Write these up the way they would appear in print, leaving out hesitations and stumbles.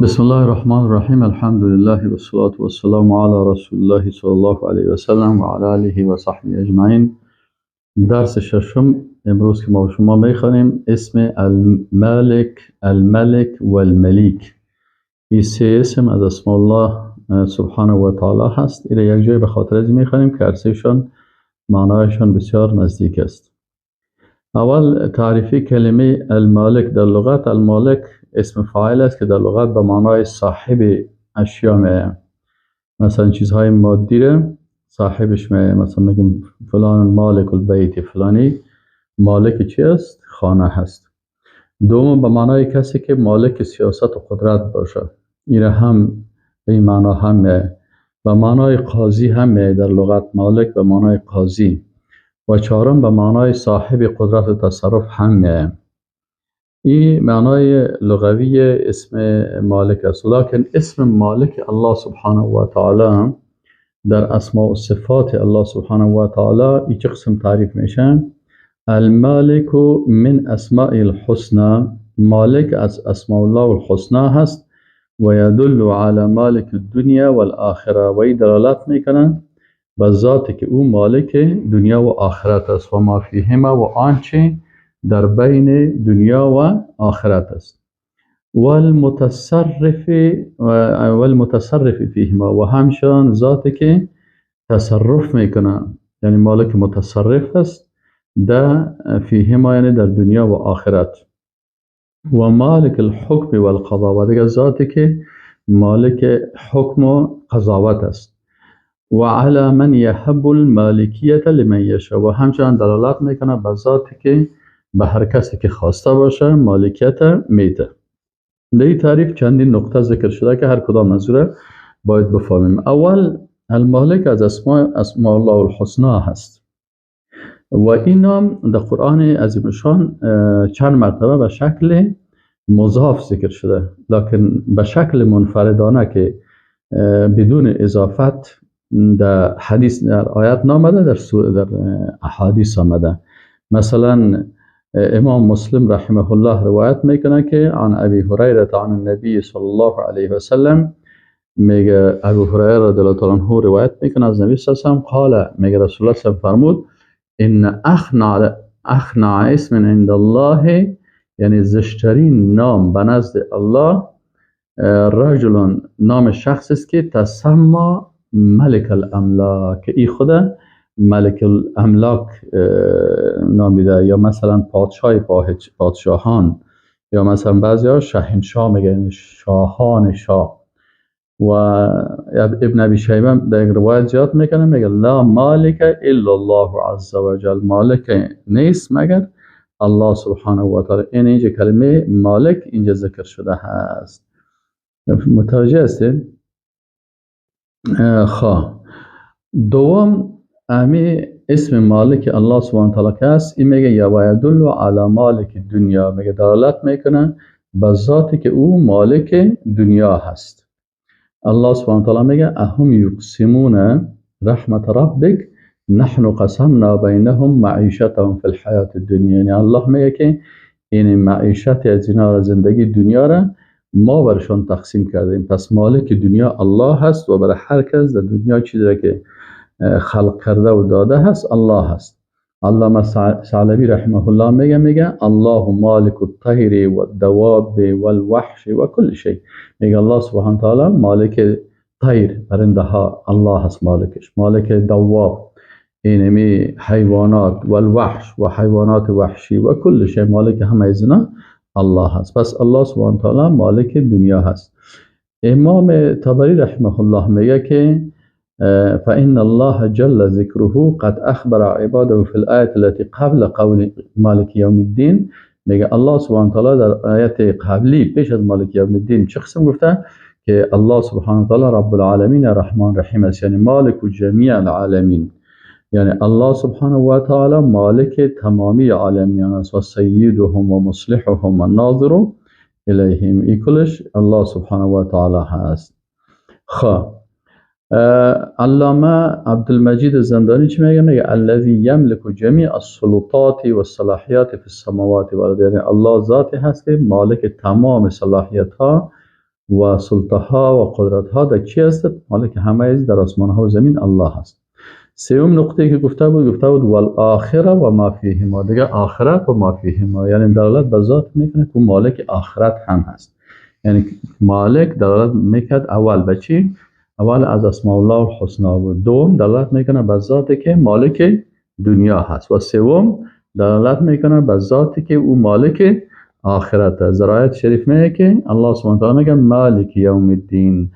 بسم الله الرحمن الرحیم. الحمد لله و الصلاة والسلام على رسول الله صلی الله علیه و سلم و علی آله و صحبه اجمعین. درس ششم امروز که ما و شما میخوانیم اسم المالک، الملک و الملیک. این سه اسم از اسم الله سبحانه و تعالی هست. این یک جای به خاطر از میخوانیم که ارسیشان معنایشان بسیار نزدیک است. اول تعریفی کلمه المالک در لغت. المالک اسم فاعل است که در لغت به معنای صاحب اشیا میه. مثلا چیزهای مادی را صاحبش میه. مثلا میگیم فلان مالک البیت، فلانی مالک چی است؟ خانه هست. دوم به معنای کسی که مالک سیاست و قدرت باشه. این هم به این معنا هم میه. به معنای قاضی هم میه در لغت. مالک به معنای قاضی. و چهارم به معنای صاحب قدرت و تصرف هم میه. این معنای لغوی اسم مالک است. لکن اسم مالک الله سبحانه و تعالی در اسماء و صفات الله سبحانه و تعالی این چه قسم تعریف میشه؟ المالک من اسماء الحسنى. مالک از اسماء الله الحسنى هست و یدل علی مالک الدنیا والآخره. و این دلالت میکنه به ذاتی که او مالک دنیا و آخرت است و ما فیهما و آنچه در بین دنیا و آخرت است. والمتصرف فیهما و همشان ذاتی که تصرف میکنه، یعنی مالک متصرف است در فیهما، یعنی در دنیا و آخرت. و مالک الحکم والقضاء و دیگر ذاتی که مالک حکم و قضاوت است. و علی من یحب المالکیت لمن یشاء و همچنان دلالت میکنه به ذاتی که به هر کسی که خواسته باشه مالکیت میده. در این تعریف چندین نقطه ذکر شده که هر کدام از را باید بفهمیم. اول المالک از اسماء الله الحسنى هست و این نام در قرآن عظیم شان چند مرتبه به شکل مضاف ذکر شده، لکن به شکل منفردانه که بدون اضافت در حدیث در آیات نامده، در احادیث آمده. مثلا امام مسلم رحمه الله روایت میکنه که عن ابی هریره عن النبی صلی الله علیه و سلم، میگه ابو هریره رضی الله عنه روایت میکنه از نبی صلی الله علیه و سلم قال، میگه رسول الله صلی الله علیه و سلم فرمود ان اخنع اسم عند الله، یعنی زشترین نام به نزد الله، رجل نام شخص است که تسمى ملک الاملاک، ای خدا ملک الاملاک نامیده، یا مثلا پادشاه پادشاهان، یا مثلا بعضی ها شاهنشاه میگن، شاهان شاه. و ابن ابی شیبه در روایت زیاد میکنه، میگه لا مالک الا الله عز وجل، مالک نیست مگر الله سبحانه و تعالی. اینجا کلمه مالک اینجا ذکر شده هست. متوجه هستید؟ خواه دوم امی اسم مالک الله سبحانه و تعالی که است، این میگه یا و یدل علی مالک دنیا، میگه دلالت میکنه به ذاتی که او مالک دنیا هست. الله سبحانه و تعالی میگه اهم یقسمون رحمت ربک نحن قسمنا بینهم معیشتهم فی الحیات الدنیا، یعنی الله میگه که این معیشت از اینا زندگی دنیا را ما برشان تقسیم کردیم. پس مالک دنیا الله هست و برای هر کس در دنیا چیزی را که خلق کرده و داده هست الله هست. علامه ثعلبی رحمه الله میگه الله مالک الطیر و الدواب و الوحش و کل شی. میگه الله سبحانه تعالی مالک طیر، پرنده ها الله هست مالکش، مالک دواب اینمی حیوانات و الوحش و حیوانات وحشی و کل شی، مالک همه اینا الله هست. پس الله سبحانه تعالی مالک دنیا هست. امام طبری رحمه الله میگه که فإن الله جل ذکره قد اخبر عباده في الآیه التي قبل قول مالک یوم الدین، میگه الله سبحانه تعالی در آیت قبلی پیش از مالک یوم الدین چه قسم گفته؟ که الله سبحانه تعالی رب العالمین الرحمن الرحیم است، یعنی مالک جمیع العالمین، یعنی الله سبحانه و تعالی مالک تمامی عالمیان است و سیدهم و مصلحهم و ناظر الیهم، این کلش الله سبحانه و تعالی هست. علامه عبدالمجید زندانی چی میگه؟ میگه الذی یملک جمیع السلطات و الصلاحیات فی السماوات و الارض، یعنی الله ذاتی هست که مالک تمام صلاحیت ها و سلطه‌ها و قدرت‌ها در چی هست؟ مالک همه از در آسمان‌ها و زمین الله هست. سوم نقطه که گفته بود والآخره و ما فیهما، دیگه آخرت و ما فیهما یعنی دلالت به ذات میکنه که مالک آخرت هم هست. یعنی مالک دلالت میکرد اول به چی؟ اول از اسماء الله الحسنا بود. دوم دلالت میکنه به ذاتی که مالک دنیا هست و سوم دلالت میکنه به ذاتی که او مالک آخرت است. در آیت شریف میگه که الله سبحانه و تعالی میگه مالک یوم الدین.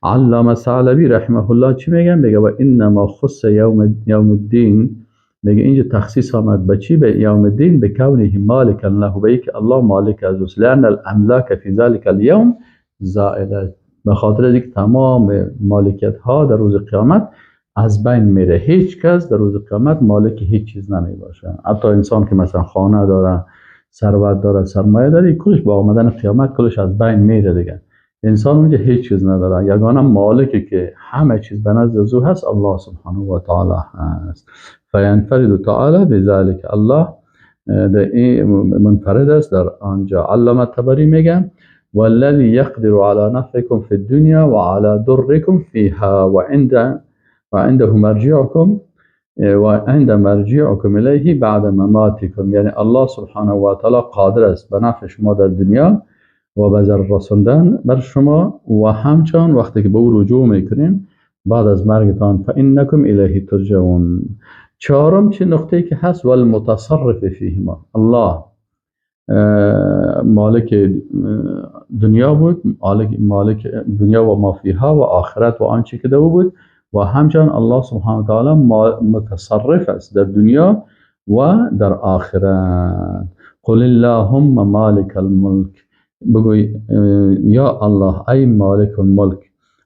علامه ثعلبی رحمه الله چی میگن؟ میگه و انما خص یوم الدین، میگه اینجا تخصیص آمد به چی؟ به یوم الدین به کونه مالک له، به که الله مالک است، لان الاملاک فی ذلک اليوم زائله، به خاطر اینکه تمام مالکیت ها در روز قیامت از بین میره. هیچ کس در روز قیامت مالک هیچ چیز نمی باشه. حتی انسان که مثلا خانه داره، ثروت داره، سرمایه داره، کلش با آمدن قیامت کلش از بین میره دیگه. انسان اونجا هیچ چیز نداره. یگانه مالکی که همه چیز به نزد او هست الله سبحانه و تعالی هست. فینفرد تعالی بذلک، الله منفرد است در آنجا. علامه طبری میگه والذی یقدر علی نفعکم فی الدنیا و علی ضرکم فیها و عنده مرجعکم الیه بعد مماتکم، یعنی الله سبحانه و تعالی قادر است به نفع شما در دنیا و به ضرر رساندن بر شما و همچنان وقتی که به او رجوع میکنین بعد از مرگتان فانکم الیه ترجعون. چهارم چه نقطه‌ای که هست والمتصرف فیهما، الله مالک دنیا بود، مالک دنیا و ما فیها و آخرت و آنچه که در او بود و همچنان الله سبحانه و تعالی متصرف است در دنیا و در آخرت. قل اللهم مالک الملک، بگوی یا الله ای مالک الملک.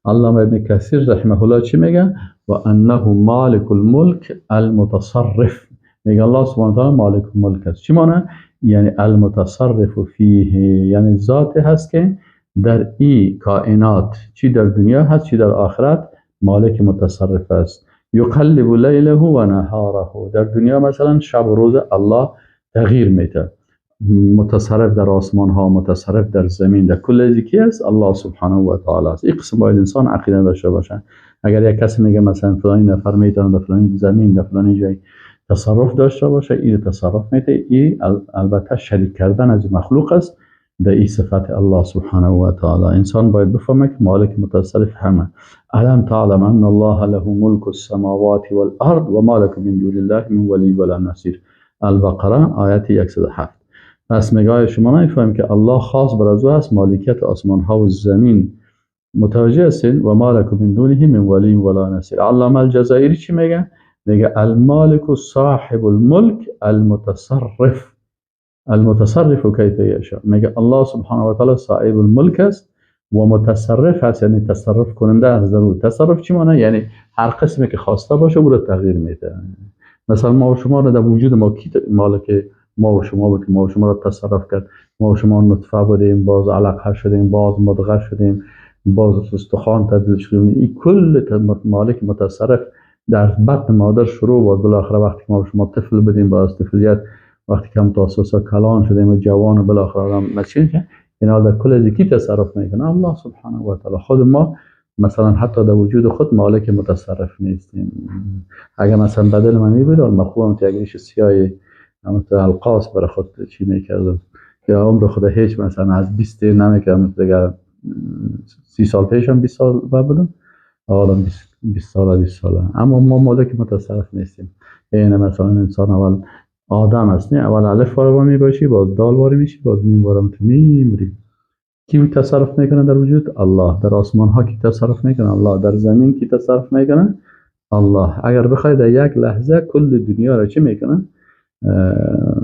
علامه ابن کثیر رحمه الله چی میگه؟ و انه مالک الملک المتصرف، میگه الله سبحانه و تعالی مالک الملک است. چی معنی؟ یعنی المتصرف فیه، یعنی ذات هست که در این کائنات چی در دنیا هست چی در آخرت مالک متصرف است. یقلب لیله و نهاره، در دنیا مثلا شب و روز الله تغییر میده، متصرف در آسمان ها، متصرف در زمین، در کل از کی است؟ الله سبحانه و تعالی است. این قسم باید انسان عقیده داشته باشه. اگر یک کسی میگه مثلا فلانی نفر میتونه در فلانی زمین در فلانی جای تصرف داشته باشه، این تصرف میده، این البته شریک کردن از مخلوق است در این صفت الله سبحانه و تعالی. انسان باید بفهمه که مالک متصرف همه. الم تعلم ان الله له ملک السماوات والارض و ما لكم من دون الله من ولی ولا نصیر. البقره آیه 107. پس میگه شما نمیفهمید که الله خاص بر از او هست مالکیت آسمان ها و زمین، متوجه هستین؟ و ما لكم من دونه من ولی ولا نصیر. علامه الجزائری چی میگه؟ میگه المالک صاحب الملک المتصرف، المتصرف کیف یشاء. میگه الله سبحانه و تعالی صاحب الملک است و متصرف است، یعنی تصرف کننده است. ضرور تصرف چی معنی؟ یعنی هر قسمی که خواسته باشه او رو تغییر میده. مثلا ما و شما رو در وجود ما کی مالک ما و شما بود که ما و شما رو تصرف کرد؟ ما و شما نطفه بودیم، باز علقه شدیم، باز مضغه شدیم، باز استخوان تبدیل شدیم. این کل مالک متصرف در بطن مادر شروع باز بالاخره وقتی ما و شما طفل بودیم، باز طفلیت وقتی که متاسسا کلان شدیم و جوان و بالاخره آدم مسیح که اینا در کل از کی تصرف میکنه؟ الله سبحانه و تعالی. خود ما مثلا حتی در وجود خود مالک متصرف نیستیم. اگر مثلا بدل من میبود مخوام تو یک سیاه مثلا القاس برای خود چی میکردم یا عمر خود هیچ مثلا از 20 نمیکردم دیگه. 30 سال پیشم 20 سال بودم، حالا 20 ساله، اما ما مالک متصرف نیستیم. یعنی مثلا انسان اول آدم است، نه اول الف وارد میباشی، باز دال وارد میشی، باز میم وارد میمری. کی تصرف میکنه در وجود؟ الله. در آسمان ها کی تصرف میکنه؟ الله. در زمین کی تصرف میکنه؟ الله. اگر بخوای در یک لحظه کل دنیا را چی میکنه؟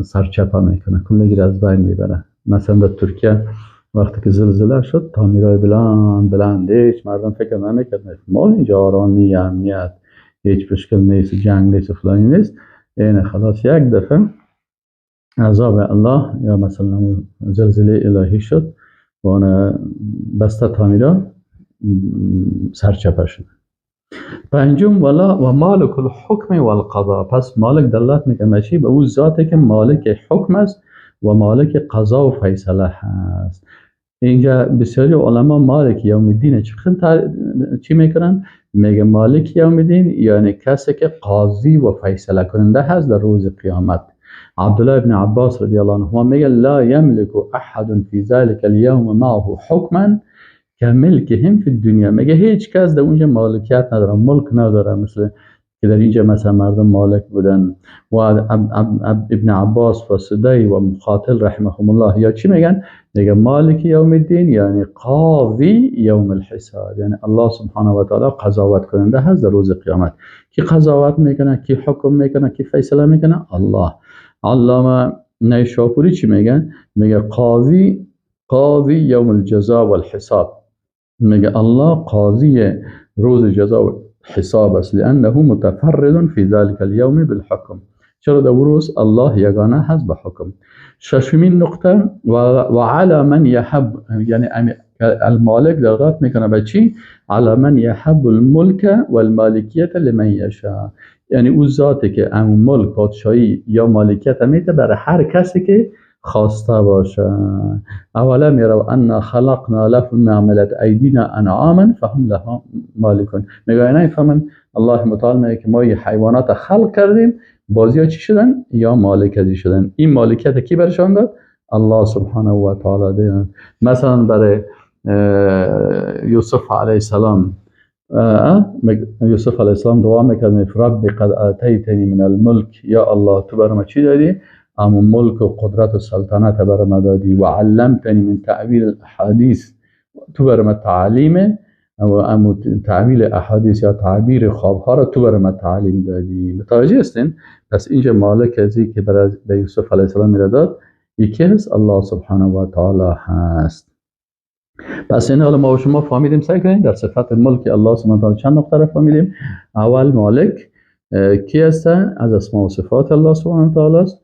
سرچپه میکنه، کل از بین میبره. مثلا در ترکیه وقتی که زلزله شد تعمیرهای بلند هیچ مردم فکر نمیکرد ما اینجا آرامی، امنیت، هیچ مشکل نیست، جنگ نیست، فلانی نیست. این خلاص یک دفعه عذاب الله یا مثلا زلزله الهی شد و اون بسته تعمیرها سرچپه شد. پنجم و مالک الحکم والقضاء. پس مالک دلالت میکنه چی؟ به او ذاتی که مالک حکم است و مالک قضا و فیصله هست. اینجا بسیاری علما مالک یوم الدین چی میکنن؟ میگه مالک یوم الدین یعنی کسی که قاضی و فیصله کننده هست در روز قیامت. عبدالله ابن عباس رضی الله عنهما میگه لا یملک احد فی ذلک اليوم معه حکما کملکهم فی الدنیا. میگه هیچ کس در اونجا مالکیت نداره، ملک نداره، مثل که در اینجا مثلا مردم مالک بودن. و ابن عباس و سدی و مقاتل رحمهم الله یا چی میگن؟ میگه مالک یوم الدین یعنی قاضی یوم الحساب، یعنی الله سبحانه و تعالی قضاوت کننده هست در روز قیامت. کی قضاوت میکنه؟ کی حکم میکنه؟ کی فیصله میکنه؟ الله. علامه نیشاپوری چی میگن؟ میگه قاضی یوم الجزاء والحساب. میگه الله قاضی روز جزا و حساب است، لانه متفرد فی ذلك اليوم بالحکم. چرا در روز الله یگانه هست به حکم. ششمین نقطه و علی من یحب، یعنی المالک دلالت میکنه به چی؟ علی من یحب الملک والمالکیت لمن یشاء، یعنی او ذاتی که ام ملک، پادشاهی یا مالکیت میده برای هر کسی که خواسته باشه. اولا میرو ان خلقنا لهم ما عملت ایدینا انعاما فهم لها مالکون. میگه نه فهمن الله متعال میگه که ما حیوانات خلق کردیم، بازی ها چی شدن؟ یا مالک ازی شدن. این مالکیت کی برشان داد؟ الله سبحانه و تعالی داد. مثلا برای یوسف علیه السلام، یوسف علیه السلام دعا میکرد رب قد آتیتنی من الملک، یا الله تو برام چی دادی؟ اما ملک و قدرت و سلطنت برام دادی. و علمتنی من تعبیر الاحادیث، تو برام تعلیم اما تعبیر احادیث یا تعبیر خوابها را تو برام تعلیم دادی. متوجه هستین؟ پس اینجا مالک ازی که برای یوسف علیه السلام میداد یکی هست، الله سبحانه و تعالی هست. پس این حالا ما و شما فهمیدیم، سعی کنیم در صفت ملک الله سبحانه و تعالی چند نقطه را فهمیدیم. اول مالک کی هست؟ از اسماء و صفات الله سبحانه و تعالی است.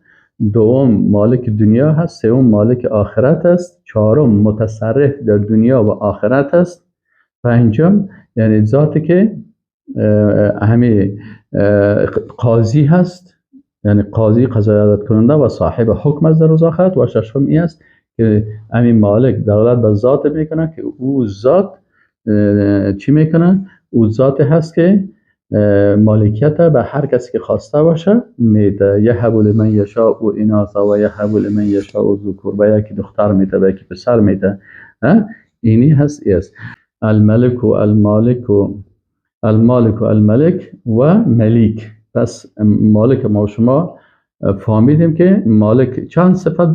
دوم مالک دنیا هست. سوم مالک آخرت است. چهارم متصرف در دنیا و آخرت است. پنجم یعنی ذاتی که همه قاضی هست، یعنی قاضی قضاوت کننده و صاحب حکم است در روز آخرت. و ششم این است که همین مالک دلالت به ذات میکنه که او ذات چی میکنه؟ او ذات هست که مالکیت به هر کسی که خواسته باشه میده. یهب لمن یشاء اناثا و یهب لمن یشاء ذکور، به یکی دختر میده به یکی پسر میده. اینی هست است الملک و المالک و الملک و ملیک. پس مالک ما و شما فهمیدیم که مالک چند صفت،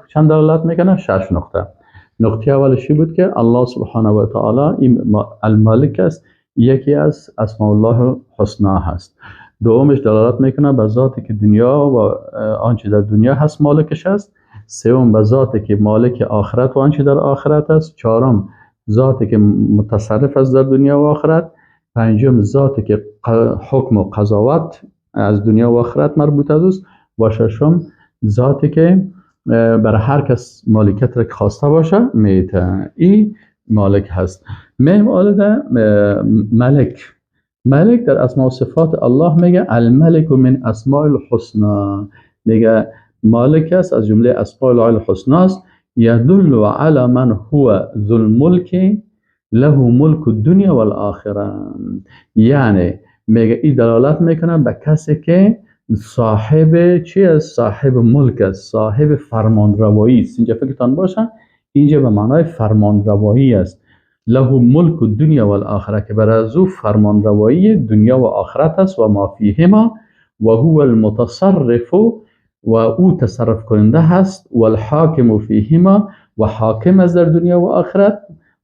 چند دلالت میکنه؟ 6 نقطه. نقطه اولشی بود که الله سبحانه و تعالی این المالک است، یکی از اسماء الله حسنا هست. دومش دلالت میکنه به ذاتی که دنیا و آنچه در دنیا هست مالکش است. سوم به ذاتی که مالک آخرت و آنچه در آخرت است. چهارم ذاتی که متصرف است در دنیا و آخرت. پنجم ذاتی که حکم و قضاوت از دنیا و آخرت مربوط است. و ششم ذاتی که برای هر کس مالکیت را که خواسته باشه میته. این مالک هست. ملک در اسماء و صفات الله میگه الملک من اسماء الحسنا، میگه مالک است از جمله اسماء الله الحسنا است. یدل علی من هو ذو الملک له ملک الدنیا والآخره، یعنی میگه این دلالت میکنه به کسی که صاحب چی است؟ صاحب ملک است، صاحب فرمانروایی است. اینجا فکرتان باشه اینجا به معنای فرمانروایی است. له ملک الدنیا والآخره، که بر از او فرمانروایی دنیا و آخرت است. و ما فیهما و هو المتصرف، و او تصرف کننده هست. و الحاکم فیهما، و حاکم است در دنیا و آخرت.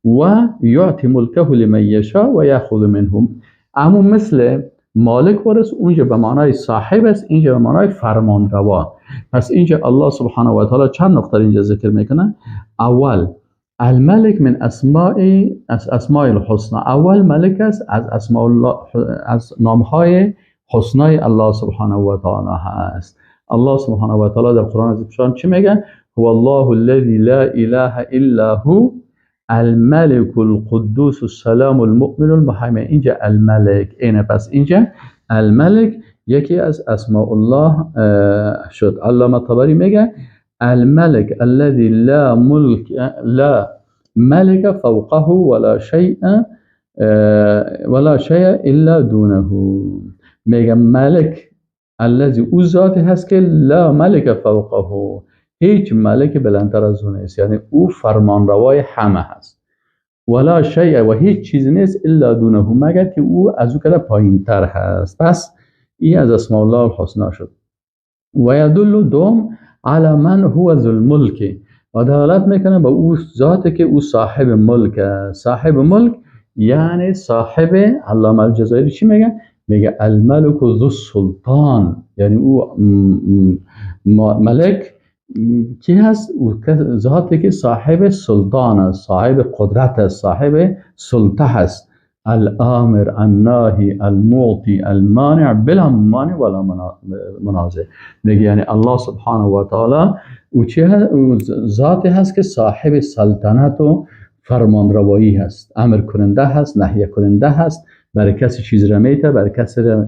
و یعطی ملکه لمن یشاء و یاخذ منهم. اما مثل مالک ورس اونجا به معنای صاحب است، اینجا به معنای فرمانروا. پس اینجا الله سبحانه و تعالی چند نقطه اینجا ذکر میکنه. اول الملک من اسماء الحسنى، اول ملک است از اسماء الله، از نامهای حسنای الله سبحانه و تعالی هست. الله سبحانه و تعالی در قرآن عزیز چی میگه؟ هو الله الذي لا اله الا هو الملك القدوس السلام المؤمن المهيمن. اینجا الملک اینه. پس اینجا الملک یکی از اسماء الله شد. علامه طبری میگه الملك الذي لا ملك فوقه ولا شيء الا دونه. میگه ملک الذی، او ذاتی هست که لا ملک فوقه، هیچ ملک بلندتر از او نیست، یعنی او فرمانروای همه هست. ولا شیء، و هیچ چیز نیست الا دونه، مگر که او از او کده پایین تر هست. پس این از اسماء الله الحسنا شد. و یدل دوم علی من هو ذو الملک، و دلالت میکنه به او ذاتی که او صاحب ملک است. صاحب ملک یعنی صاحب، علامه الجزائری چی میگه؟ میگه الملک ذو السلطان، یعنی او ملک کی هست؟ او ذاتی که صاحب سلطان است، صاحب قدرت است، صاحب سلطه هست. الامر الناهی المعطی المانع بلا مانع ولا منازع. میگه یعنی الله سبحانه و تعالی او چی هست؟ او ذاتی هست که صاحب سلطنت و فرمانروایی هست، امر کننده هست، نهی کننده هست، برای کسی چیز را میته، برای کسی را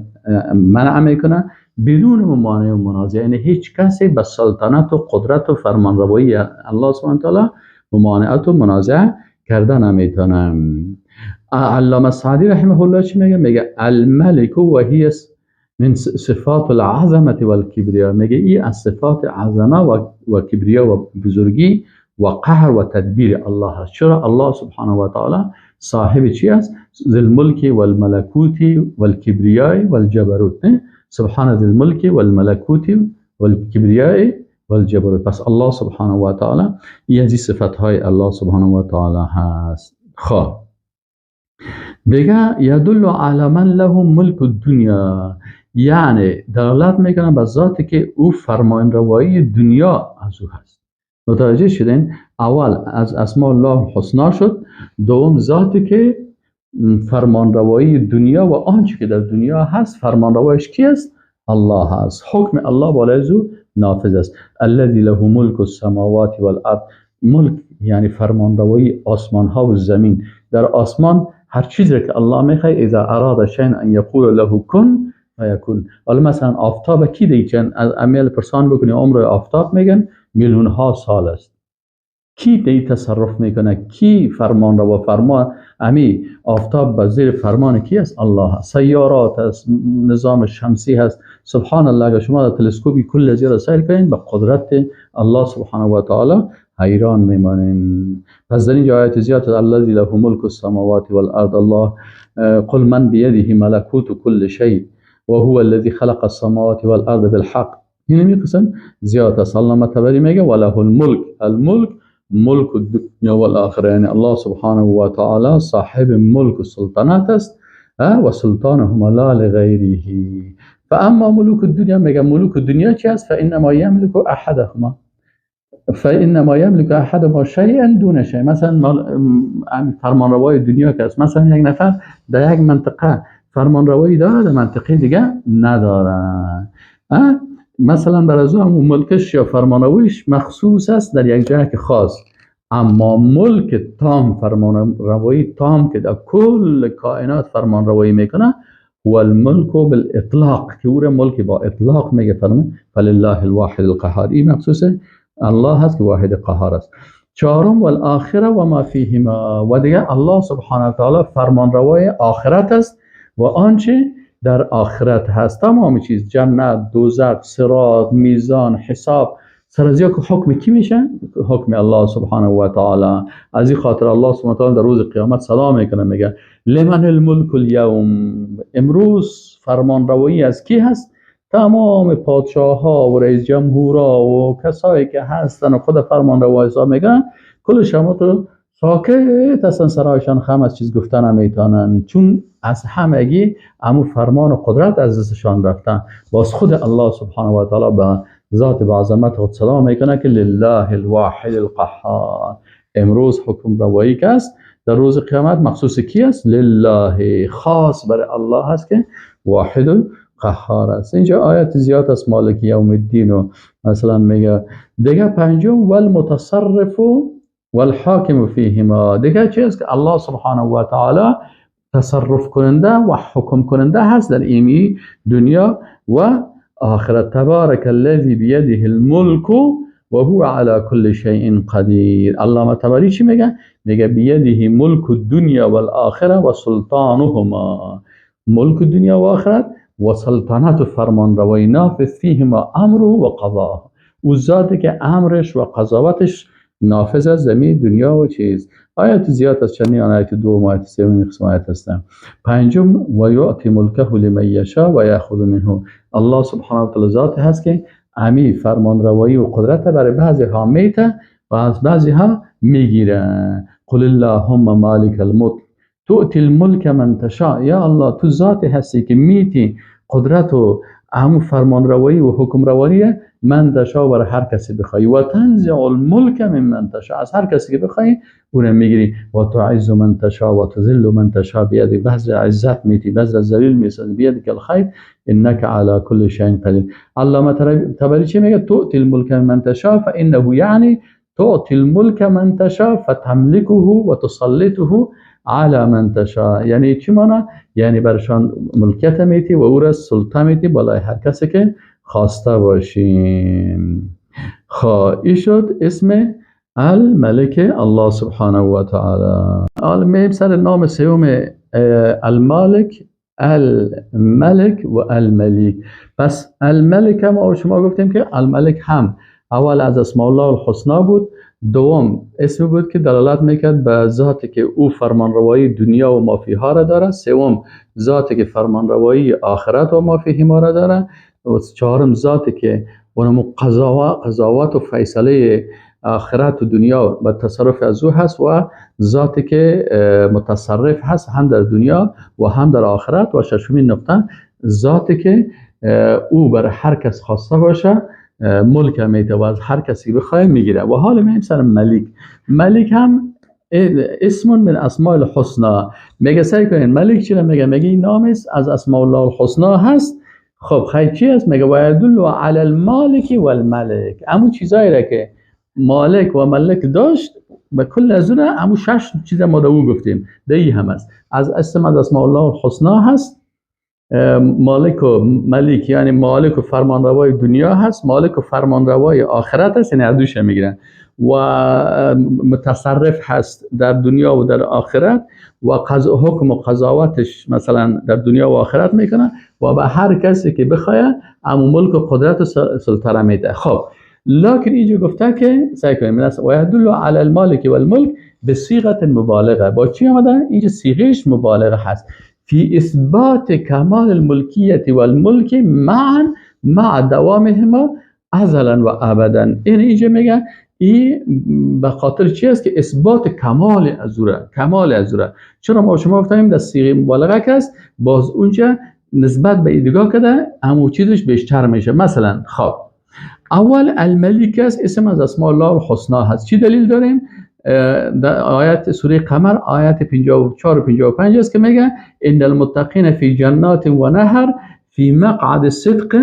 منع میکنه بدون مانع و منازع. یعنی هیچ کسی به سلطنت و قدرت و فرمانروایی الله سبحانه و تعالی ممانعت و منازع کرده نمیتونه. علامه سعدی رحمه الله چی میگه؟ میگه الملک و هی من صفات العظمه و الکبریا. میگه این از صفات عظمه و کبریا و بزرگی و قهر و تدبیر الله هست. چرا؟ الله سبحانه و تعالی صاحب چی است؟ ذی الملک و الملکوت و الکبریاء و الجبروت. سبحان ذی الملک و الملکوت و الکبریاء و الجبروت. پس الله سبحانه و تعالی این از صفات های الله سبحانه و تعالی هست. خب دیگه یدل علی من له ملک الدنیا، یعنی دلالت میکنه به ذاتی که او فرمانروایی دنیا از او هست. متوجه شدین؟ اول از اسماء الله الحسنا شد، دوم ذاتی که فرمانروایی دنیا و آنچه که در دنیا هست فرمانروایش کی است؟ الله هست. حکم الله بالای او نافذ است. الذی له ملک السماوات والارض. ملک یعنی فرمانروایی آسمان ها و زمین. در آسمان هر چیزی که الله میخواد، اذا اراد شیئا ان یقول له کن فیکون. حالا مثلا آفتاب کی دیگه چند از امیل پرسان بکنی عمر آفتاب میگن میلیون ها سال است. کی دی تصرف میکنه؟ کی فرمان رو فرما؟ امی آفتاب به زیر فرمان کی است؟ الله. سیارات است، نظام شمسی هست. سبحان الله، اگر شما در تلسکوپی کل زیر سیر کنین به قدرت الله سبحانه و تعالی حیران میمانین. پس در اینجا آیات زیاد الذی له ملک السماوات والارض. الله قل من بیده ملکوت کل شیء و هو الذی خلق السماوات والارض بالحق. این میقسم زیاد است. علامه طبری میگه وله الملک. الملک ملک الدنیا والآخره، یعنی الله سبحانه و تعالی صاحب ملک و سلطنت است و سلطانهما لا لغیره. فاما ملوک الدنیا، میگه ملوک الدنیا چی است؟ فانما یملک احدهما شیئا دون شیء. مثلا فرمانروای دنیا که است، مثلا یک نفر در یک منطقه فرمانروایی داره، در منطقه دیگه نداره. مثلا برای او ملکش یا فرمانروایش مخصوص است در یک جای که خاص، اما ملک تام، فرمانروایی تام که در کل کائنات فرمانروایی میکنه، و الملک بالاطلاق، که او ملک با اطلاق میگه فرمان فلله الواحد القهار. این مخصوص الله هست که واحد قهار است. چهارم والآخره و ما فیهما، و دیگه الله سبحانه و تعالی فرمانروای آخرت است و آنچه در آخرت هست، تمام چیز، جنت، دوزخ، صراط، میزان، حساب، سر از یک حکم کی میشه؟ حکم الله سبحانه و تعالی. از این خاطر الله سبحانه و تعالی در روز قیامت سلام میکنه، میگه لمن الملک اليوم. امروز فرمانروایی از کی هست؟ تمام پادشاه ها و رئیس جمهورها و کسایی که هستن و خود فرمانروای حساب میگن، کل شما تو ساکت هستن، سرایشان خم از چیز گفتن نمیتونن، چون از همگی امو فرمان و قدرت از دستشان رفتن. باز خود الله سبحانه و تعالی به ذات به عظمت خود سلام میکنه که لله الواحد القهار. امروز حکم روایی که است در روز قیامت مخصوص کی است؟ لله، خاص برای الله هست که واحد قهار است. اینجا آیت زیاد است مالک یوم الدین و مثلا میگه دیگه. پنجم والمتصرف والحاکم فیهما. دیگه چی است که الله سبحانه و تعالی تصرف کننده و حکم کننده هست در این دنیا و آخرت. تبارک الذی بیده الملک و هو علی کل شیء قدیر. علامه طبری چی میگه؟ میگه بیده ملک الدنیا و الاخره و سلطانهما. ملک دنیا و آخرت و سلطنت و فرمان روای نافذ فیهما امر و قضا. او ذاتی که امرش و قضاوتش نافذ از زمین دنیا و چیز. آیت زیاد از چندین آیت دو و آیت سوم قسم آیت هستن. پنجم و یعطی ملکه لمن یشاء و یاخذ منه. الله سبحانه و تعالی ذات هست که امی فرمان روایی و قدرت برای بعضی ها میته و از بعضی ها میگیره. قل اللهم مالک الملک تؤتی الملک من تشاء. یا الله تو ذاتی هستی که میتی قدرت و همون فرمان روایی و حکم روایی من تشاء برای هر کسی بخوای و تنزع الملک من تشاء. از هر کسی که بخوای اون میگیری و تعز من تشاء و تذل من تشاء بیدی. بعضی عزت میتی بعضی ذلیل میسازی بیدی الخیر انک علی کل شیء قدیر. علامه طبری چی میگه؟ تؤتی الملک من تشاء فانه یعنی تؤتی الملک من تشاء فتملكه و تسلطه على من تشاء. یعنی چی معنی؟ یعنی برشان ملکیت میتی و او را سلطه میتی بالای هر کسی که خواسته باشیم. این شد اسم الملک الله سبحانه و تعالی. حالا میریم سر نام سوم المالک، الملک و الملیک. پس الملک ما شما گفتیم که الملک هم اول از اسماء الله الحسنا بود، دوم اسم بود که دلالت میکرد به ذاتی که او فرمانروایی دنیا و ما فیها را داره، سوم ذاتی که فرمانروایی آخرت و ما فیهما را داره، و چهارم ذاتی که اونم قضاوت و فیصله آخرت و دنیا و تصرف از او هست و ذاتی که متصرف هست هم در دنیا و هم در آخرت. و ششمین نقطه ذاتی که او بر هر کس خواسته باشه ملک میته و از هر کسی بخواه میگیره. و حالا میگیم سر ملیک. ملیک هم اسم من اسماء الحسنا. میگه سعی کنین ملیک چی میگه؟ میگه این نام است از اسماء الله الحسنا هست. خب خیلی چی است؟ میگه و یدل علی المالک و الملک. همون چیزایی را که مالک و ملک داشت و کل از اون همون 6 چیز ما دو گفتیم دی هم است. از اسماء الله الحسنا هست. مالک و ملیک یعنی مالک و فرمانروای دنیا هست، مالک و فرمانروای آخرت هست، یعنی دوش میگیرن و متصرف هست در دنیا و در آخرت و حکم و قضاوتش مثلا در دنیا و آخرت میکنه و به هر کسی که بخواه امو ملک و قدرت و سلطنه میده. خب لکن اینجا گفته که سعی کنیم و یدل علی المالک و الملک به صیغه مبالغه. با چی آمده؟ اینجا صیغهش مبالغه هست في إثبات كمال الملكية والملك معا مع دوامهما ازلا و ابدا. این اینجا میگه این به خاطر چی است که اثبات کمال ازوره، کمال ازوره. چرا ما شما گفتیم در صیغه مبالغه که است، باز اونجا نسبت به ایدگاه کده همون چیزش بیشتر میشه. مثلا خب اول الملک است، اسم از اسماء الله الحسنا هست. چی دلیل داریم؟ در آیت سوره قمر آیت 54 و 55 است که میگه ان المتقین فی جنات و نهر فی مقعد صدق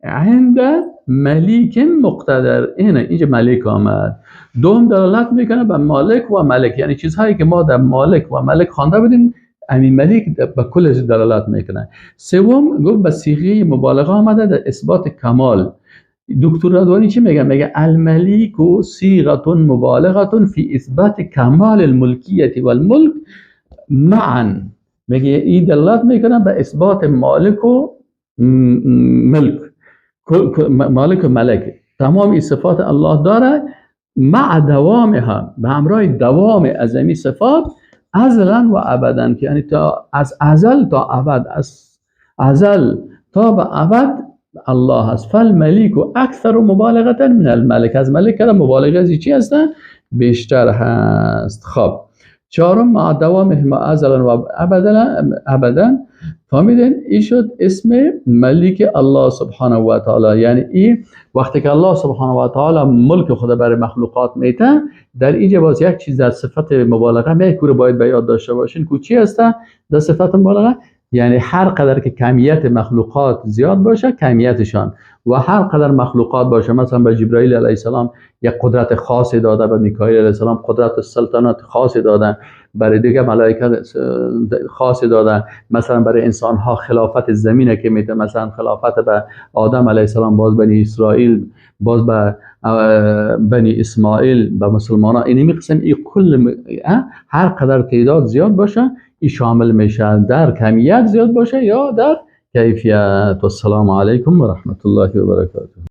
عند ملیک مقتدر. اینجا ملیک آمد. دوم دلالت میکنه به مالک و ملک، یعنی چیزهایی که ما در مالک و ملک خوانده بودیم همین ملیک به کل دلالت میکنه. سوم گفت به صیغه مبالغه آمده در اثبات کمال. دکتر رضوانی چی میگه؟ میگه الملیک صیغه مبالغه فی اثبات کمال الملکیت والملک معا. میگه این دلالت میکنه به اثبات مالک و ملک، مالک و ملک، تمام این صفات الله داره مع دوامها، به همراه دوام از این صفات ازلا و ابدا، که یعنی تا از ازل تا ابد، از ازل تا به ابد الله هست. فالملیک و اکثر مبالغه من الملک. از ملک کده مبالغه از چی هستن؟ بیشتر هست. خب چهارم مع دوامهما ازلا و ابدا. فهمیدین؟ این شد اسم ملیک الله سبحانه و تعالی. یعنی این وقتی که الله سبحانه و تعالی ملک خود برای مخلوقات میته، در اینجا باز یک چیز در صفت مبالغه میگه که باید به یاد داشته باشین که چی هست در صفت مبالغه؟ یعنی هر قدر که کمیت مخلوقات زیاد باشه کمیتشان، و هر قدر مخلوقات باشه، مثلا به جبرائیل علیه السلام یک قدرت خاصی داده، به میکائیل علیه السلام قدرت سلطنت خاصی داده، برای دیگه ملائکه خاصی داده، مثلا برای انسان ها خلافت زمینه که میده، مثلا خلافت به آدم علیه السلام، باز بنی اسرائیل، باز به بنی اسماعیل، به مسلمان ها. اینی قسم این کل هر قدر تعداد زیاد باشه این شامل میشه، در کمیت زیاد باشه یا در کیفیت. والسلام علیکم و رحمت الله و برکاته.